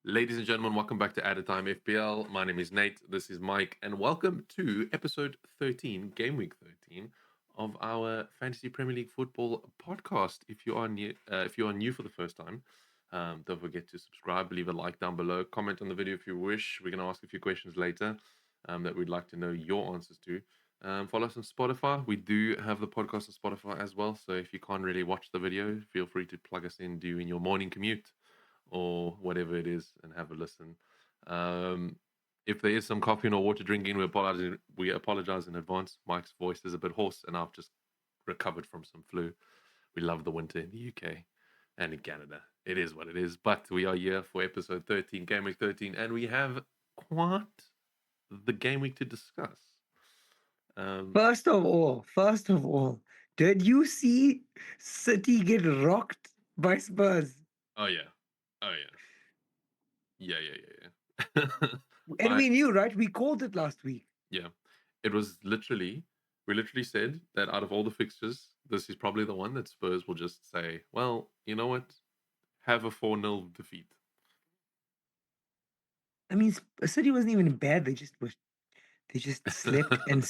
Ladies and gentlemen, welcome back to Added Time FPL. My name is Nate. This is Mike, and welcome to episode 13, game week 13 of our Fantasy Premier League football podcast. If you are new for the first time, don't forget to subscribe, leave a like down below, comment on the video if you wish. We're going to ask a few questions later that we'd like to know your answers to. Follow us on Spotify. We do have the podcast on Spotify as well, so if you can't really watch the video, feel free to plug us in during your morning commute or whatever it is and have a listen. If there is some coffee or water drinking, we apologize in advance. Mike's voice is a bit hoarse, and I've just recovered from some flu. We love the winter in the UK and in Canada. It is what it is. But we are here for episode 13, game week 13, and we have quite the game week to discuss. First of all, did you see City get rocked by Spurs? Oh yeah, oh yeah. And I we knew, right? We called it last week. Yeah, it was literally, we literally said that out of all the fixtures, this is probably the one that Spurs will just say, well, you know what? Have a 4-0 defeat. I mean, City wasn't even bad. They just slept, and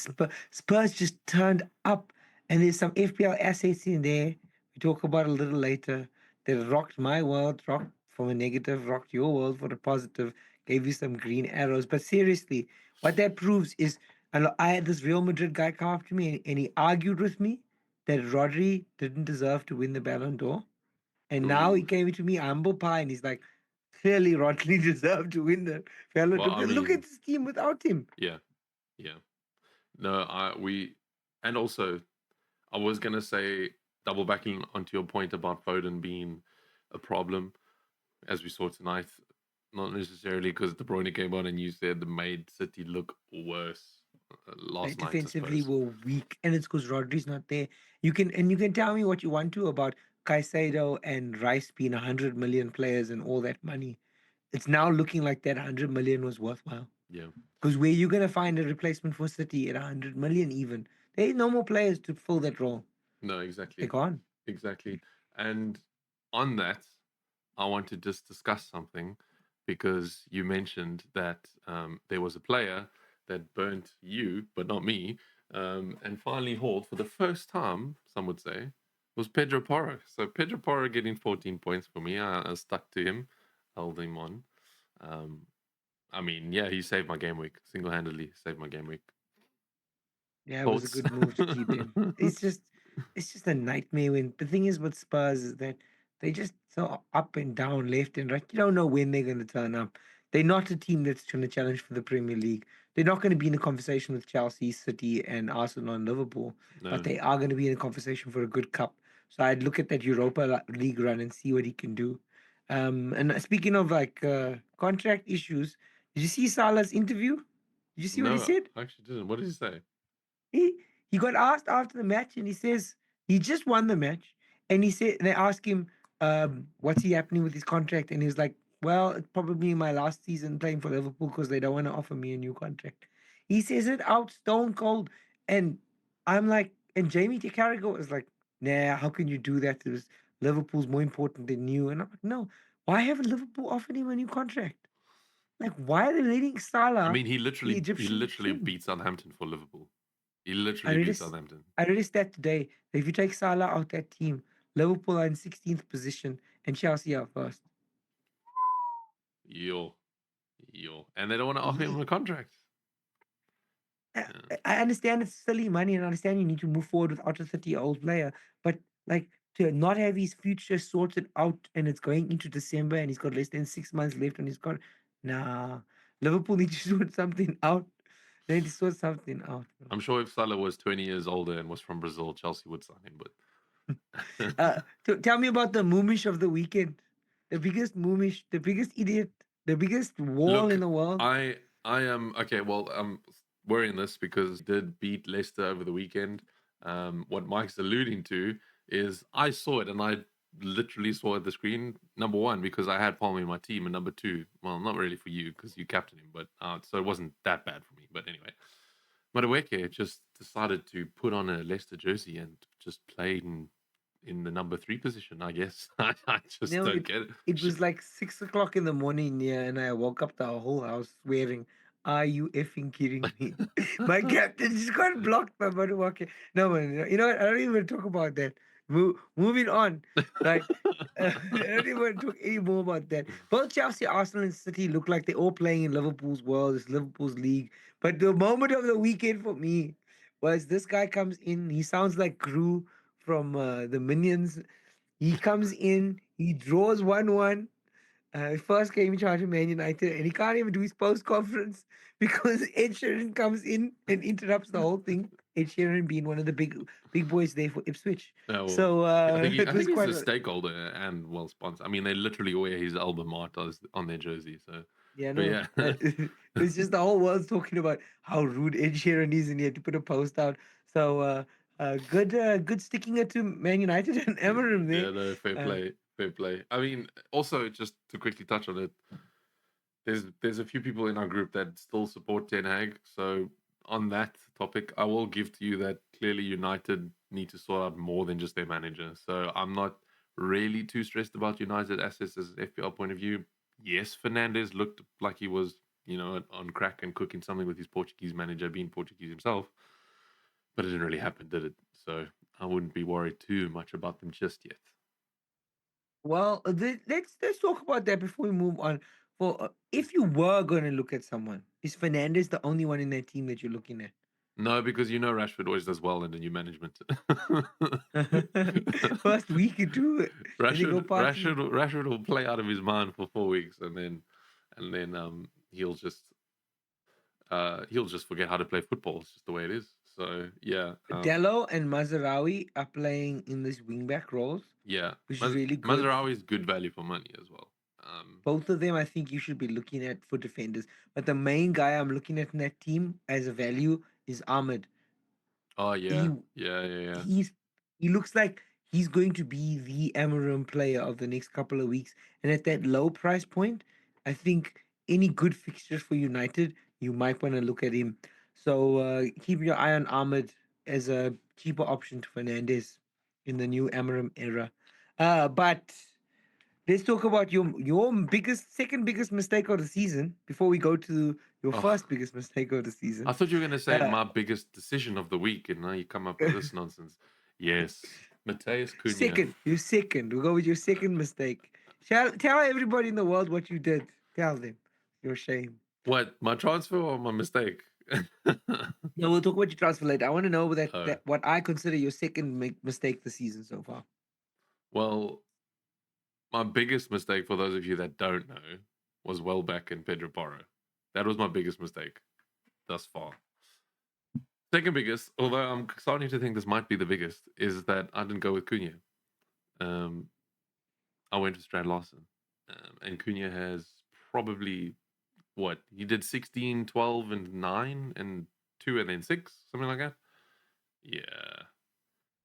Spurs just turned up. And there's some FPL assets in there. We talk about a little later. That rocked my world, rocked from a negative, rocked your world for a positive, gave you some green arrows. But seriously, what that proves is, I had this Real Madrid guy come up to me and he argued with me that Rodri didn't deserve to win the Ballon d'Or. And now he Ooh. came to me humble pie and he's like, clearly Rodri deserved to win the Ballon Well, d'Or. I But look at mean, this team without him. yeah, yeah. No, and also, I was going to say, double backing onto your point about Foden being a problem, as we saw tonight, not necessarily because De Bruyne came on and you said the made City look worse Like last night, I defensively suppose. were weak, and it's because Rodri's not there. You can tell me what you want to about Caicedo and Rice being 100 million players and all that money. It's now looking like that 100 million was worthwhile. Yeah. Because where you gonna find a replacement for City at 100 million even? There ain't no more players to fill that role. No, They're exactly. gone. Exactly. And on that, I want to just discuss something because you mentioned that there was a player that burnt you, but not me, and finally hauled for the first time, some would say, was Pedro Porro. So Pedro Porro getting 14 points for me. I stuck to him, held him on. Um, I mean, yeah, he saved my game week, single handedly saved my game week. Yeah, it was a Thoughts? good move to keep him. It's just a nightmare when the thing is with Spurs is that they just so up and down, left and right. You don't know when they're gonna turn up. They're not a team that's trying to challenge for the Premier League. They're not going to be in a conversation with Chelsea, City, and Arsenal and Liverpool, but No. they are going to be in a conversation for a good cup. So I'd look at that League run and see what he can do. And speaking of like contract issues, did you see Salah's interview? Did you see what he No, said? I actually didn't. What did he say? He he got asked after the match, and he says he just won the match, and he said they asked him, what's he happening with his contract, and he was like, "Well, it's probably my last season playing for Liverpool because they don't want to offer me a new contract." He says it out stone cold, and I'm like, and Jamie Carragher was like, "Nah, how can you do that? It was Liverpool's more important than you." And I'm like, "No, why haven't Liverpool offered him a new contract? Like, why are they letting I Salah, mean, he the literally he Egyptian literally king?" beat Southampton for Liverpool. He I literally read beat this. Southampton. I read a stat today that if you take Salah out that team, Liverpool are in 16th position and Chelsea are first. Yo, and they don't want to offer him Ye- a contract. I Yeah. I understand it's silly money, and I understand you need to move forward without a 30-year-old player, but like to not have his future sorted out and it's going into December and he's got less than 6 months left on his contract. Nah, Liverpool need to sort something out. They need to sort something out, bro. I'm sure if Salah was 20 years older and was from Brazil, Chelsea would sign him. But Tell me about the moomish of the weekend. The biggest moomish, the biggest idiot, the biggest wall look, in the world. I am okay. Well, I'm worrying this because did beat Leicester over the weekend. What Mike's alluding to is I saw it and I literally saw at the screen. Number one, because I had Palmer in my team, and number two, well, not really for you because you captained him, but so it wasn't that bad for me. But anyway, Madueke just decided to put on a Leicester jersey and just played and in the number 3 position, I guess. I just No, don't it get it. it was like 6 o'clock in the morning, yeah, and I woke up the whole house swearing, "Are you effing kidding me?" My captain just got blocked by Maduwake. No, man, you know what? I don't even talk about that. Moving on, right? I don't even want to talk any more about that. Both Chelsea, Arsenal, and City look like they're all playing in Liverpool's world. It's Liverpool's league. But the moment of the weekend for me was this guy comes in. He sounds like Gru from the Minions. He comes in, he draws 1-1. First game in charge of Man United, and he can't even do his post conference because Ed Sheeran comes in and interrupts the whole thing. Ed Sheeran being one of the big boys there for Ipswich. Oh, well, So it I was think he's quite a stakeholder and well sponsored. I mean, they literally wear his album art on their jersey. So, yeah, but no. yeah, It's just the whole world's talking about how rude Ed Sheeran is, and he had to put a post out. So good sticking it to Man United and Emirates there. yeah, no, fair Uh, play, fair play. I mean, also just to quickly touch on it, there's a few people in our group that still support Ten Hag. So on that topic, I will give to you that clearly United need to sort out more than just their manager. So I'm not really too stressed about United assets as an FPL point of view. Yes, Fernandez looked like he was, on crack and cooking something with his Portuguese manager, being Portuguese himself, but it didn't really happen, did it? So I wouldn't be worried too much about them just yet. Well, let's talk about that before we move on. For if you were going to look at someone, is Fernandez the only one in that team that you're looking No, because Rashford always does well in the new management. at? First week or two, and they go party. Rashford will play out of his mind for 4 weeks, and then he'll just forget how to play football. It's just the way it is. So yeah, Dello and Mazarawi are playing in these wingback roles, yeah. which is really good. Mazraoui is good value for money as well. Both of them, I think you should be looking at for defenders. But the main guy I'm looking at in that team as a value is Ahmed. Oh He yeah, yeah, yeah, yeah. he's he looks like he's going to be the Amarim player of the next couple of weeks. And at that low price point, I think any good fixtures for United, you might want to look at him. So keep your eye on Ahmed as a cheaper option to Fernandez in the new Amarim era. But let's talk about your biggest, second biggest mistake of the season before we go to your Oh, first biggest mistake of the I season. thought you were going to say Uh, my biggest decision of the week, and now you come up with this nonsense. Yes, Mateus Cunha. Second, your second. We'll go with your second mistake. Tell everybody in the world what you did. Tell them your shame. What, my transfer or my mistake? No, we'll talk about your transfer later. I want to know Oh, that what I consider your second mistake this season so far. well, my biggest mistake, for those of you that don't know, was Welbeck and Pedro Porro. That was my biggest mistake thus far. Second biggest, although I'm starting to think this might be the biggest, is that I didn't go with Cunha. Um, I went with Strand Larson. And Cunha has probably, what, he did 16, 12, and 9, and 2, and then 6, something like that. Yeah,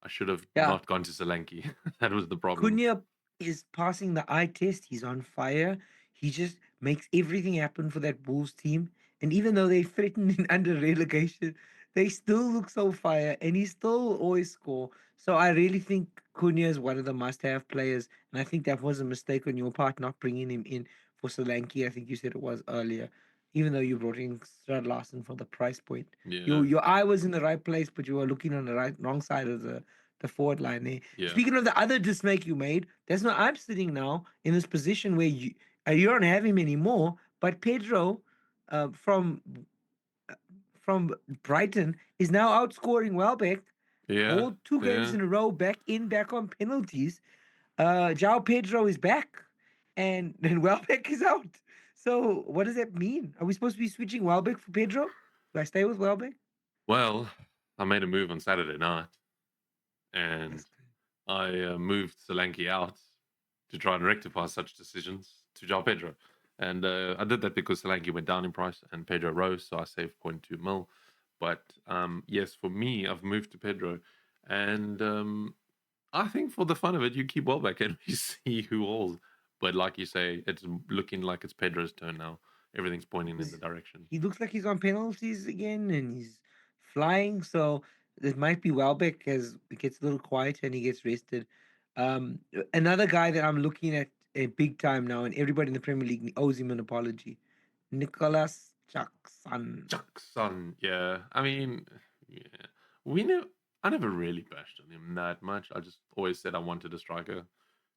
I should have Yeah, not gone to Solanke. That was the problem. Cunha is passing the eye test. He's on fire. He just makes everything happen for that Bulls team. And even though they threatened in under relegation, they still look so fire and he still always score. So I really think Cunha is one of the must-have players. And I think that was a mistake on your part not bringing him in for Solanke. I think you said it was earlier. Even though you brought in Strad Larson for the price point. Yeah, Your eye was in the right place, but you were looking on the wrong side of the forward line there. yeah, Speaking of the other dismake you made, that's why I'm sitting now in this position where you don't have him anymore. But Pedro, from from Brighton, is now outscoring Welbeck yeah, all two games yeah. in a row, back on penalties. João Pedro is back, and then Welbeck is out. So what does that mean? Are we supposed to be switching Welbeck for Pedro? Do I stay with Welbeck? Well, I made a move on Saturday night, and Yes. I moved Solanke out to try and rectify such decisions to João Pedro. And I did that because Solanke went down in price and Pedro rose, so I saved zero point 0.2 mil. But yes, for me, I've moved to Pedro. And I think for the fun of it, you keep Welbeck and we see who holds. But like you say, it's looking like it's Pedro's turn now. Everything's pointing in the direction. He looks like he's on penalties again and he's flying. So it might be Welbeck as it gets a little quieter and he gets rested. Another guy that I'm looking at big time now, and everybody in the Premier League owes him an apology. Nicholas Jackson. Jackson, yeah. I mean, yeah. We never. I never really bashed on him that much. I just always said I wanted a striker.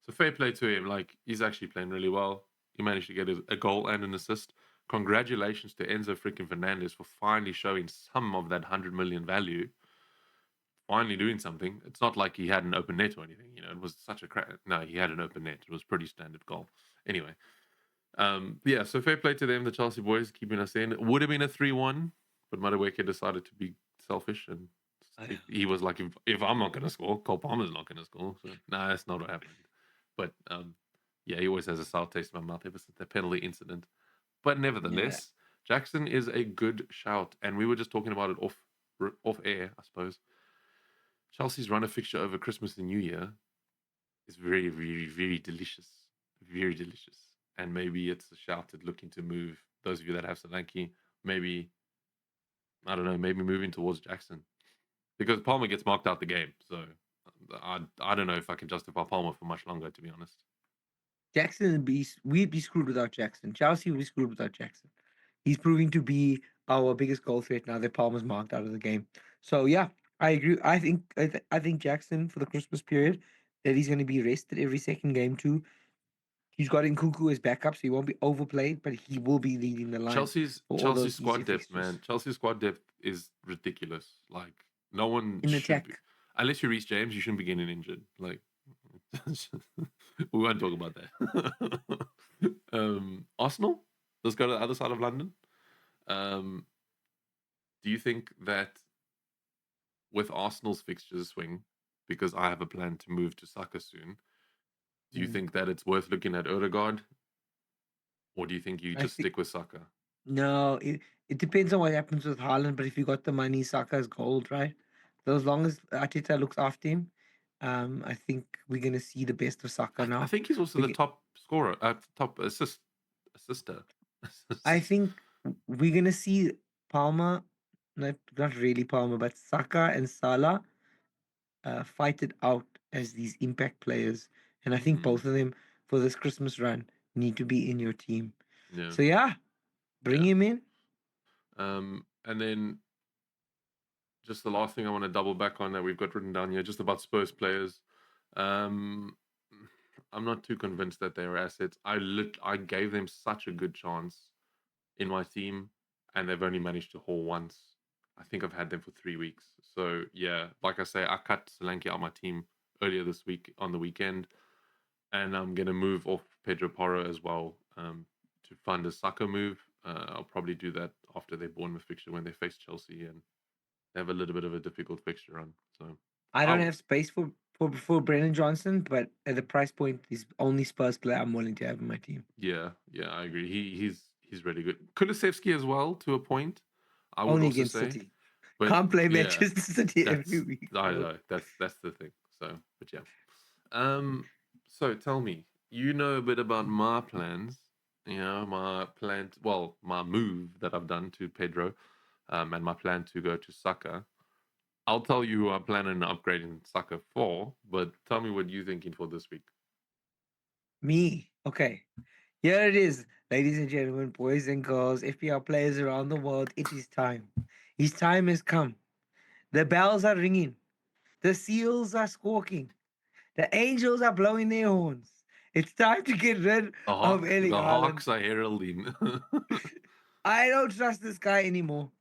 So fair play to him. Like he's actually playing really well. He managed to get a goal and an assist. Congratulations to Enzo freaking Fernandez for finally showing some of that 100 million value. Finally doing something. It's not like he had an open net or anything. You know, it was such a crap. No, he had an open net. It was pretty standard goal. Anyway, yeah, so fair play to them, the Chelsea boys, keeping us in. It would have been a 3-1, but Madueke decided to be selfish and he was like, if I'm not going to score, Cole Palmer's not going to score. So, nah, that's not what happened. But yeah, he always has a sour taste in my mouth ever since the penalty incident. But Yeah. nevertheless, Jackson is a good shout. And we were just talking about it off air, I suppose. Chelsea's run a fixture over Christmas and New Year is very, very, very delicious. Very delicious. And maybe it's a shout at looking to move those of you that have Solanke, maybe, I don't know, maybe moving towards Jackson. Because Palmer gets marked out the game. So I don't know if I can justify Palmer for much longer, to be honest. Jackson would be we'd be screwed without Jackson. Chelsea would be screwed without Jackson. He's proving to be our biggest goal threat now that Palmer's marked out of the game. So yeah, I agree. I think Jackson for the Christmas period that he's going to be rested every second game too. He's got Nkunku as backup, so he won't be overplayed, but he will be leading the line for all Chelsea's those easier squad depth, fixtures man. Chelsea's squad depth is ridiculous. Like no one in should be, attack. unless you reach James, you shouldn't be getting injured. Like we won't talk about that. Arsenal. Let's go to the other side of London. Um, do you think that with Arsenal's fixtures swing, because I have a plan to move to Saka soon, do you Mm. think that it's worth looking at Odegaard, or do you think you I just think stick with Saka? no, it depends on what happens with Haaland, but if you got the money, Saka's gold, right? So as long as Arteta looks after him, I think we're gonna see the best of Saka I now. think he's also the We, top scorer, top assister. I think we're gonna see Palmer, not really Palmer, but Saka and Salah fight it out as these impact players, and I think Mm, both of them for this Christmas run need to be in your team. yeah, So yeah, bring yeah. him in. And then just the last thing I want to double back on that we've got written down here, just about Spurs players. Um, I'm not too convinced that they're assets. I gave them such a good chance in my team, and they've only managed to haul once. I think I've had them for 3 weeks. So yeah, like I say, I cut Solanke out my team earlier this week on the weekend, and I'm gonna move off Pedro Porro as well to fund a Saka move. I'll probably do that after their Bournemouth fixture when they face Chelsea and they have a little bit of a difficult fixture on. So I don't I'll have space for Brennan Johnson, but at the price point, he's only Spurs player I'm willing to have in my team. yeah, I agree. He's really good. Kulusevski as well to a point. I would Only also against say, City. but Can't play yeah, Manchester City every that's week, I bro. know that's the thing. So, but yeah. So tell me, you know a bit about my plans. You know my plan. Well, my move that I've done to Pedro, and my plan to go to Saka. I'll tell you who I'm planning on upgrading Saka for, but tell me what you're thinking for this week. Me. Okay. Here it is, ladies and gentlemen, boys and girls, FPL players around the world. It is time. His time has come. The bells are ringing. The seals are squawking. The angels are blowing their horns. It's time to get rid of Erling The Haaland. Hawks are heralding. I don't trust this guy anymore.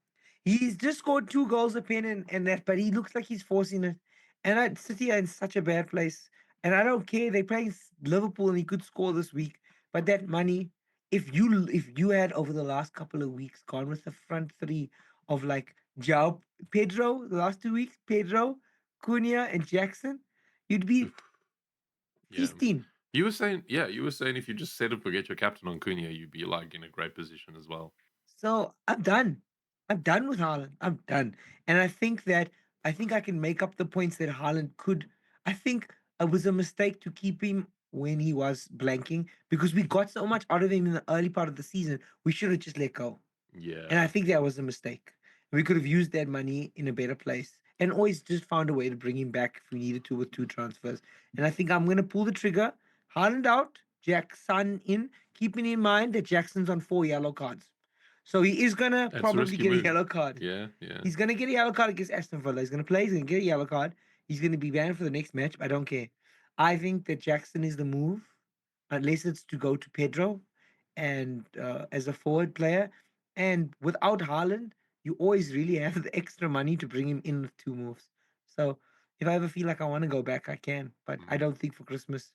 He's just scored 2 goals a pen and that, but he looks like he's forcing it. And City are in such a bad place. And I don't care. They're playing Liverpool and he could score this week. But that money, if you had over the last couple of weeks gone with the front three of like Jao Pedro, the last 2 weeks, Pedro, Cunha, and Jackson, you'd be Oof, yeah. feasting. You were saying if you just set and forget your captain on Cunha, you'd be like in a great position as well. So I'm done. I'm done with Haaland. I'm done. And I think I can make up the points that Haaland could. I think it was a mistake to keep him when he was blanking because we got so much out of him in the early part of the season. We should have just let go. And I Yeah. think that was a mistake. We could have used that money in a better place and always just found a way to bring him back if we needed to with two transfers. And I think I'm going to pull the trigger. Haaland out, Jackson in, keeping in mind that Jackson's on 4 yellow cards. So he is going to That's a probably risky get a move. yellow card. Yeah, yeah. He's going to get a yellow card against Aston Villa. He's going to play. He's going to get a yellow card. He's going to be banned for the next match. I don't care. I think that Jackson is the move, unless it's to go to Pedro and as a forward player. And without Haaland, you always really have the extra money to bring him in with two moves. So if I ever feel like I want to go back, I can. But I Mm. don't think for Christmas.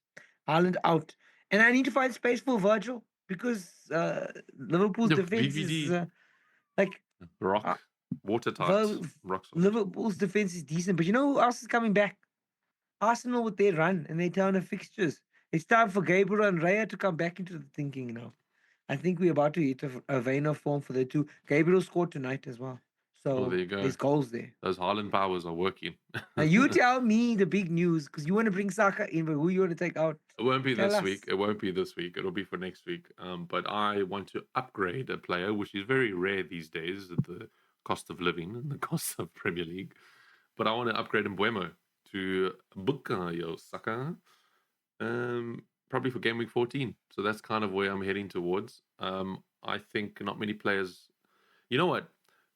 Haaland out. And I need to find space for Virgil because Liverpool's The defense is VVD like uh, rock watertight, Ver- rock solid. Liverpool's defense is decent. But you know who else is coming back? Arsenal with their run and their turn of fixtures. It's time for Gabriel and Raya to come back into the thinking now. I think we're about to hit a vein of form for the two. Gabriel scored tonight as well. Oh, there So you go. there's goals there. Those Haaland powers are working. Now you tell me the big news because you want to bring Saka in, but who you want to take out? It won't be Tell this us. week. It won't be this week. It'll be for next week. But I want to upgrade a player, which is very rare these days at the cost of living and the cost of Premier League. But I want to upgrade Mbuemo to Bukayo Saka, probably for game week 14. So that's kind of where I'm heading towards. I think not many players. You know what?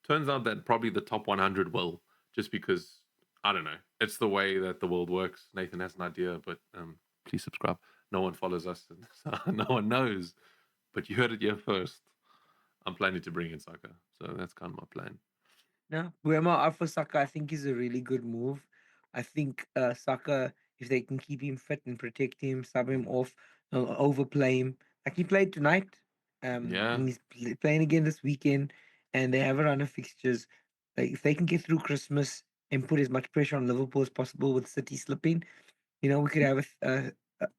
Turns out that probably the top 100 will, just because I don't know. It's the way that the world works. Nathan has an idea, but please subscribe. No one follows us, and so no one knows. But you heard it here first. I'm planning to bring in Saka, so that's kind of my plan. No, Buemo out for Saka, I think is a really good move. I think Saka, if they can keep him fit and protect him, sub him off, overplay him, like he played tonight, Yeah, and he's playing again this weekend, and they have a run of fixtures. Like if they can get through Christmas and put as much pressure on Liverpool as possible with City slipping, we could have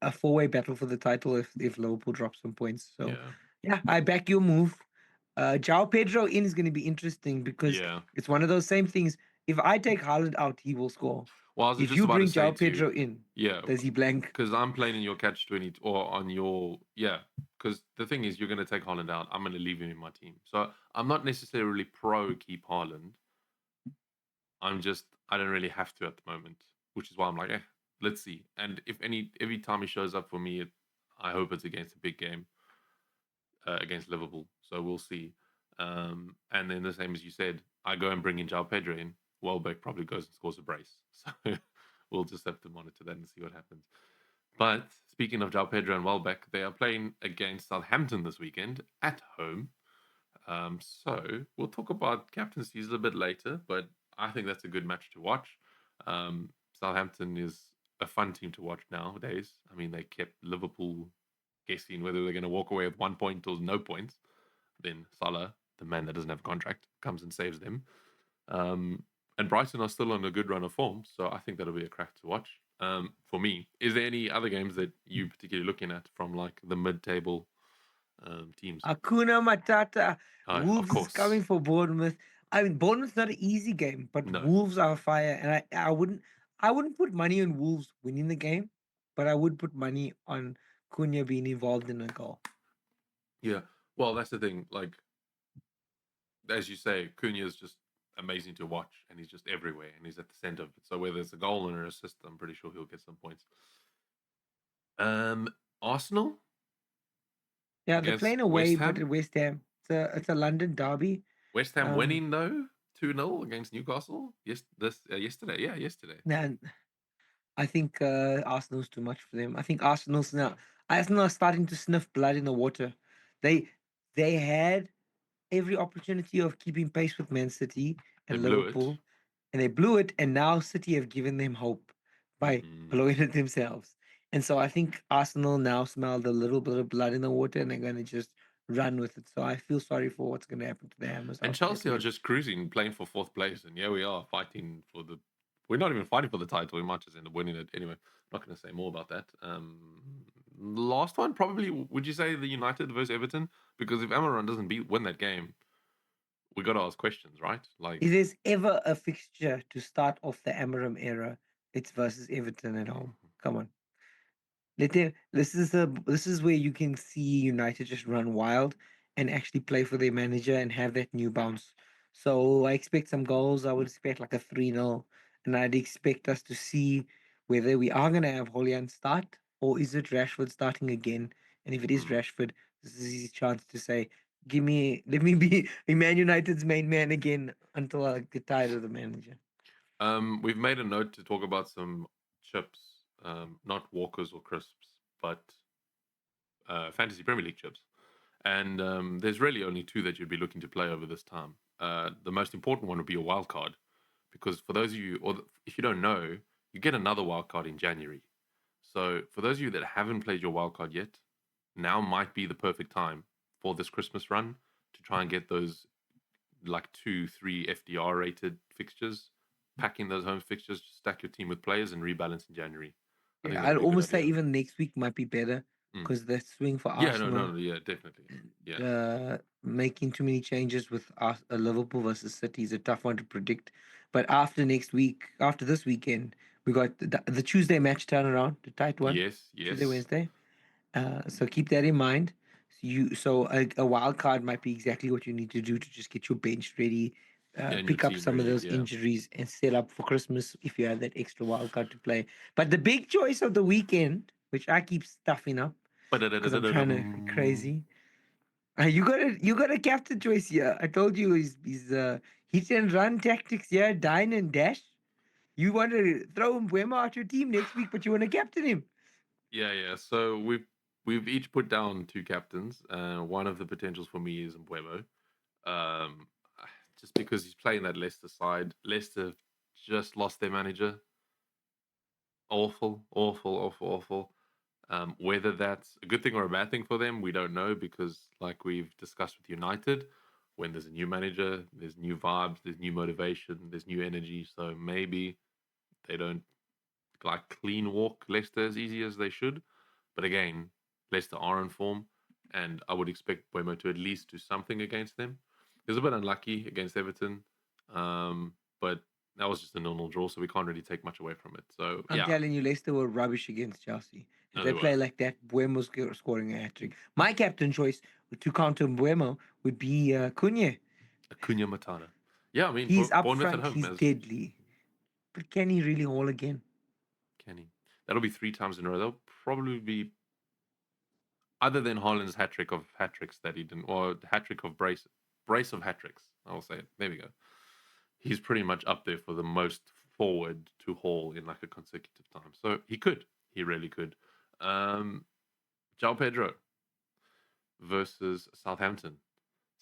a four-way battle for the title if Liverpool drops some points. So, yeah, yeah, I back your move. João Pedro in is going to be interesting because yeah. it's one of those same things. If I take Haaland out, he will score. Well, I was If just you about to bring say João to you, Pedro in, yeah, does he blank? because I'm playing in your catch 20 or on your yeah. Because the thing is, you're going to take Holland out. I'm going to leave him in my team. So I'm not necessarily pro keep Haaland. I don't really have to at the moment, which is why I'm like, let's see. And if every time he shows up for me, I hope it's against a big game against Liverpool. So we'll see. And then the same as you said, I go and bring in João Pedro in. Welbeck probably goes and scores a brace. So we'll just have to monitor that and see what happens. But speaking of João Pedro and Welbeck, they are playing against Southampton this weekend at home. So we'll talk about captaincies a little bit later, but I think that's a good match to watch. Southampton is a fun team to watch nowadays. I mean, they kept Liverpool guessing whether they're going to walk away with 1 point or no points. Then Salah, the man that doesn't have a contract, comes and saves them. And Brighton are still on a good run of form, so I think that'll be a crack to watch. For me, is there any other games that you particularly looking at from like the mid-table teams? Akuna Matata. Of Wolves is course, coming for Bournemouth. I mean, Bournemouth's not an easy game, but no. Wolves are fire, and I wouldn't put money on Wolves winning the game, but I would put money on Cunha being involved in a goal. Yeah. Well, that's the thing. Like as you say, Cunha is just amazing to watch, and he's just everywhere, and he's at the center of it. So whether it's a goal or an assist, I'm pretty sure he'll get some points. Um, Arsenal Yeah, they're against playing away, West but Ham. at West Ham, it's a London derby. West Ham Um, winning though 2-0 against Newcastle. Yes, this yesterday. Yeah, yesterday. and I think Arsenal's too much for them. I think Arsenal are starting to sniff blood in the water. They they had every opportunity of keeping pace with Man City They and blew it. Liverpool, and they blew it. And now City have given them hope by Mm. blowing it themselves. And so I think Arsenal now smelled a little bit of blood in the water, and they're going to just run with it. So I feel sorry for what's going to happen to the Hammers And out there at Chelsea the are end. just cruising, playing for fourth place, and yeah, we are fighting for the. We're not even fighting for the title. We might just end up winning it anyway. I'm not going to say more about that. Last one, probably. Would you say the United versus Everton? Because if Amaran doesn't win that game, we got to ask questions, right? Like, If there's ever a fixture to start off the Amarim era, it's versus Everton at home. mhm. Come on. This is where you can see United just run wild and actually play for their manager and have that new bounce. So I expect some goals. I would expect like a 3-0 and I'd expect us to see whether we are going to have Haaland start or is it Rashford starting again. And if it is Mm. Rashford, this is his chance to say, let me be Man United's main man again until I get tired of the manager. We've made a note to talk about some chips, not Walkers or crisps, but Fantasy Premier League chips. And there's really only two that you'd be looking to play over this time. The most important one would be a wild card, because for those of you, if you don't know, you get another wild card in January. So for those of you that haven't played your wild card yet, now might be the perfect time for this Christmas run to try and get those like 2, 3 FDR rated fixtures, packing those home fixtures, stack your team with players, and rebalance in January. I think Yeah, that'll I'd be a good almost say idea. even next week might be better Mm. because the swing for Yeah, no, no, Arsenal, no, yeah, definitely. Yeah, making too many changes with Liverpool versus City is a tough one to predict. But after next week, after this weekend, we got the Tuesday match turnaround, the tight one, yes, Tuesday, yes. Wednesday. So keep that in mind. So a wild card might be exactly what you need to do to just get your bench ready, And your pick up team some of ready. those Yeah. injuries, and set up for Christmas if you have that extra wild card to play. But the big choice of the weekend, which I keep stuffing up because I'm trying to be Ba-da-da-da-da-dum. crazy. You got a captain choice here. I told you he's hit and run tactics here, dine and dash. You want to throw Mbuemo out your team next week, but you want to captain him. Yeah, yeah. So we've each put down two captains. One of the potentials for me is Mbuemo. Um, just because he's playing that Leicester side. Leicester just lost their manager. Awful, awful, awful, awful. Whether that's a good thing or a bad thing for them, we don't know because, like we've discussed with United, when there's a new manager, there's new vibes, there's new motivation, there's new energy. So maybe they don't like clean walk Leicester as easy as they should. But again, Leicester are in form, and I would expect Buemo to at least do something against them. He was a bit unlucky against Everton, but that was just a nil-nil draw, so we can't really take much away from it. So I'm yeah, telling you, Leicester were rubbish against Chelsea. If no, they they play were like that, Buemo's scoring a hat trick. My captain choice to counter Buemo would be Cunha. Acuna Matata. Yeah, I mean He's up Bournemouth at front, home he's as deadly. But can he really haul again? Kenny. That'll be 3 times in a row. That'll probably be other than Haaland's hat trick of hat tricks that he didn't, or hat trick of brace of hat tricks. I'll say it. There we go. He's pretty much up there for the most forward to haul in like a consecutive time. So he could. He really could. Um, João Pedro versus Southampton.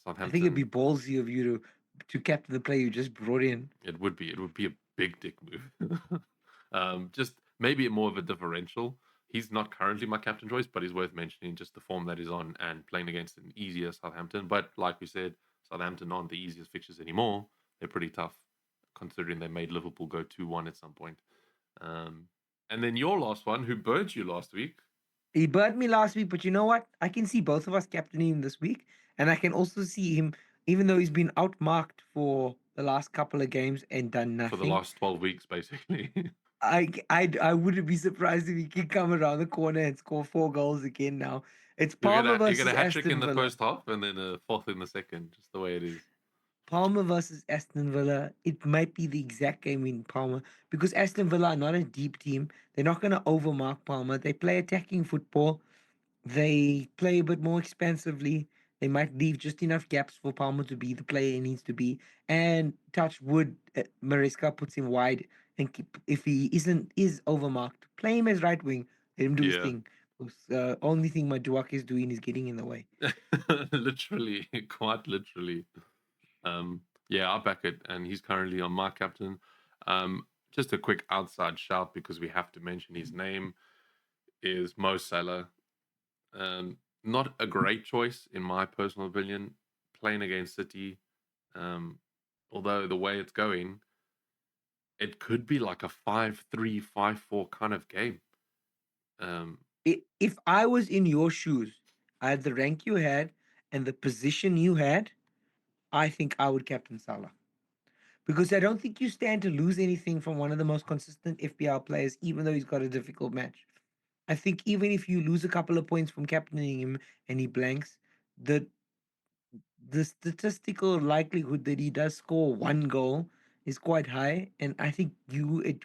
I think it'd be Southampton. ballsy of you to captain the player you just brought in. It would be. It would be a big dick move. Just maybe more of a differential. He's not currently my captain choice, but he's worth mentioning just the form that he's on and playing against an easier Southampton. But like we said, Southampton aren't the easiest fixtures anymore. They're pretty tough, considering they made Liverpool go 2-1 at some point. Um, and then your last one, who burnt you last week, He burnt me last week, but you know what? I can see both of us captaining him this week, and I can also see him, even though he's been outmarked for the last couple of games and done for the nothing. last 12 weeks, basically. I wouldn't be surprised if he could come around the corner and score 4 goals again now. It's Palmer You get a versus hat trick in Aston the Villa. first half and then a fourth in the second, just the way it is. Palmer versus Aston Villa. It might be the exact game in Palmer because Aston Villa are not a deep team. They're not going to overmark Palmer. They play attacking football. They play a bit more expansively. They might leave just enough gaps for Palmer to be the player he needs to be. And touch wood, Maresca puts him wide. And if he is overmarked, play him as right wing. Let him do his Yeah. thing. Only thing Maduak is doing is getting in the way. Literally, quite literally. Yeah, I'll back it, and he's currently on my captain. Just a quick outside shout because we have to mention his name is Mo Salah. Not a great choice in my personal opinion, playing against City. Um, although the way it's going, it could be like a 5-3, 5-4 kind of game. Um, If I was in your shoes, I had the rank you had and the position you had, I think I would captain Salah. Because I don't think you stand to lose anything from one of the most consistent FPL players, even though he's got a difficult match. I think even if you lose a couple of points from captaining him and he blanks, the the statistical likelihood that he does score 1 goal is quite high, and I think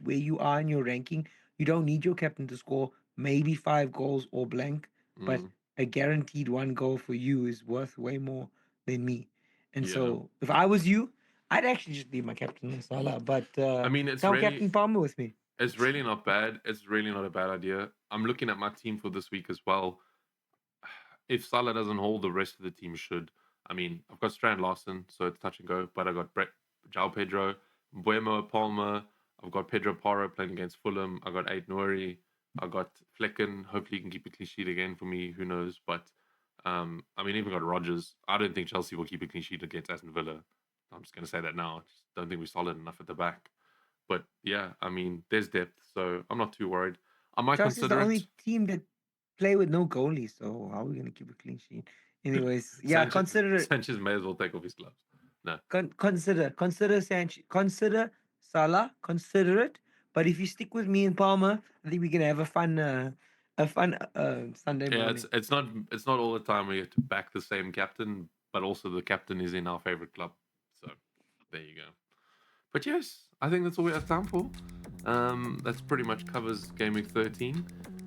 where you are in your ranking, you don't need your captain to score maybe 5 goals or blank, but Mm, a guaranteed 1 goal for you is worth way more than me. And yeah. so, if I was you, I'd actually just leave my captain in Salah, but I mean, it's come really captain Palmer with me. it's really not bad. It's really not a bad idea. I'm looking at my team for this week as well. If Salah doesn't hold, the rest of the team should. I mean, I've got Strand Larson, so it's touch and go, but I got Brett, Jao Pedro, Buemo Palmer. I've got Pedro Porro playing against Fulham. I got Aid Nouri. I got Flecken. Hopefully, he can keep a clean sheet again for me. Who knows? But I mean, even got Rogers. I don't think Chelsea will keep a clean sheet against Aston Villa. I'm just going to say that now. I just don't think we're solid enough at the back. But yeah, I mean, there's depth, so I'm not too worried. I might Chelsea's the consider it. only team that play with no goalie, so how are we gonna keep a clean sheet? Anyways, yeah, Sanchez, consider it. Sanchez may as well take off his gloves. No, Consider Sanchez, consider Salah, consider it. But if you stick with me and Palmer, I think we can have a fun Sunday yeah, morning. it's not all the time we have to back the same captain, but also the captain is in our favorite club. So there you go. But yes, I think that's all we have time for. That's pretty much covers Game Week 13.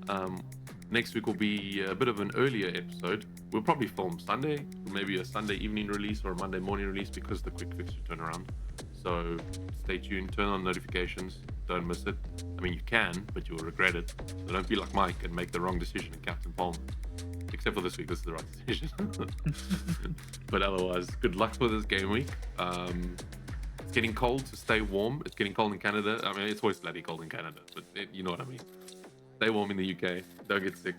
Um, Next week will be a bit of an earlier episode. We'll probably film Sunday, maybe a Sunday evening release or a Monday morning release because the quick fixture turnaround. So stay tuned, turn on notifications, don't miss it. I mean, you can, but you'll regret it. So don't be like Mike and make the wrong decision in Captain Palmer. Except for this week, this is the right decision. But otherwise, good luck for this game week. It's getting cold, so stay warm. It's getting cold in Canada. I mean, it's always bloody cold in Canada, but you know what I mean. Stay warm in the UK. Don't get sick.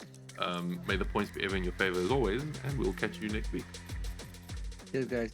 May the points be ever in your favor as always, and we'll catch you next week. Cheers, guys.